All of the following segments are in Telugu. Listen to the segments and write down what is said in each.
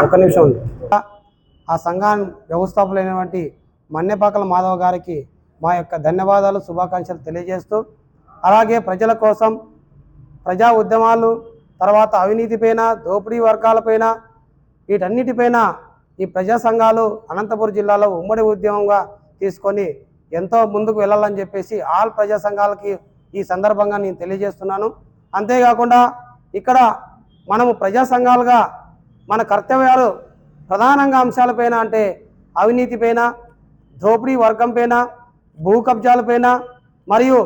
ఒక్క నిమిషం ఉంది. ఆ సంఘాన్ని వ్యవస్థాపకులైనటువంటి మన్నెపాకల మాధవ్ గారికి మా యొక్క ధన్యవాదాలు, శుభాకాంక్షలు తెలియజేస్తూ, అలాగే ప్రజల కోసం ప్రజా ఉద్యమాలు, తర్వాత అవినీతిపైన, దోపిడీ వర్గాలపైన, వీటన్నిటిపైన ఈ ప్రజా సంఘాలు అనంతపురం జిల్లాలో ఉమ్మడి ఉద్యమంగా తీసుకొని ఎంతో ముందుకు వెళ్ళాలని చెప్పేసి ఆల్ ప్రజా సంఘాలకి ఈ సందర్భంగా నేను తెలియజేస్తున్నాను. అంతేకాకుండా ఇక్కడ మనము ప్రజా సంఘాలుగా మన కర్తవ్యాలు ప్రధానంగా అంశాలపైన అంటే అవినీతిపైన, దోపిడీ వర్గంపైన, భూ కబ్జాలపైన, మరియు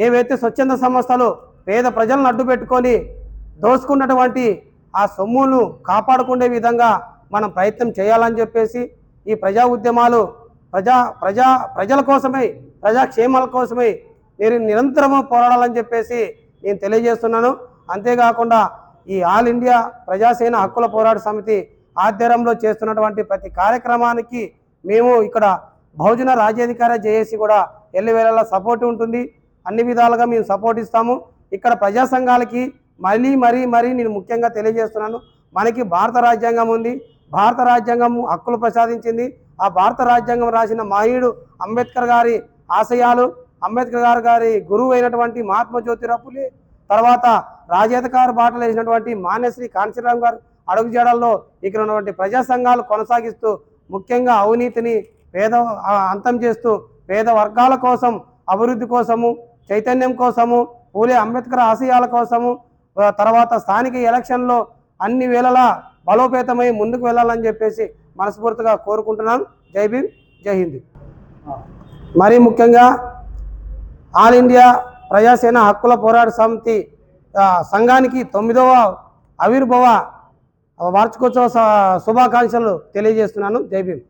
ఏవైతే స్వచ్ఛంద సంస్థలు పేద ప్రజలను అడ్డు పెట్టుకొని దోసుకున్నటువంటి ఆ సొమ్మును కాపాడుకునే విధంగా మనం ప్రయత్నం చేయాలని చెప్పేసి ఈ ప్రజా ఉద్యమాలు ప్రజల కోసమై, ప్రజాక్షేమాల కోసమై నిరంతరము పోరాడాలని చెప్పేసి నేను తెలియజేస్తున్నాను. అంతేకాకుండా ఈ ఆల్ ఇండియా ప్రజాసేన హక్కుల పోరాట సమితి ఆధ్వర్యంలో చేస్తున్నటువంటి ప్రతి కార్యక్రమానికి మేము ఇక్కడ బహుజన రాజ్యాధికార జేఏసీ కూడా ఎల్లివేళలా సపోర్ట్ ఉంటుంది. అన్ని విధాలుగా మేము సపోర్ట్ ఇస్తాము. ఇక్కడ ప్రజా సంఘాలకి మరీ నేను ముఖ్యంగా తెలియజేస్తున్నాను, మనకి భారత రాజ్యాంగం ఉంది. భారత రాజ్యాంగం హక్కులు ప్రసాదించింది. ఆ భారత రాజ్యాంగం రాసిన మహనీయుడు అంబేద్కర్ గారి ఆశయాలు, అంబేద్కర్ గారి గురువు అయినటువంటి మహాత్మా జ్యోతిరావు ఫులే, తర్వాత రాజ్యాధికార బాటలు వేసినటువంటి మాన్యశ్రీ కాంచీరామ్ గారు అడుగుజాడల్లో ఇక్కడ ఉన్నటువంటి ప్రజా సంఘాలు కొనసాగిస్తూ ముఖ్యంగా అవినీతిని అంతం చేస్తూ పేద వర్గాల కోసం, అభివృద్ధి కోసము, చైతన్యం కోసము, పూలే అంబేద్కర్ ఆశయాల కోసము, తర్వాత స్థానిక ఎలక్షన్లో అన్ని వేళలా బలోపేతమై ముందుకు వెళ్ళాలని చెప్పేసి మనస్ఫూర్తిగా కోరుకుంటున్నాను. జై భీమ్, జై హింద్. మరీ ముఖ్యంగా ఆల్ ఇండియా ప్రజాసేన హక్కుల పోరాట సమితి సంఘానికి 9వ ఆవిర్భావ వార్షికోత్సవ శుభాకాంక్షలు తెలియజేస్తున్నాను. జై భీమ్.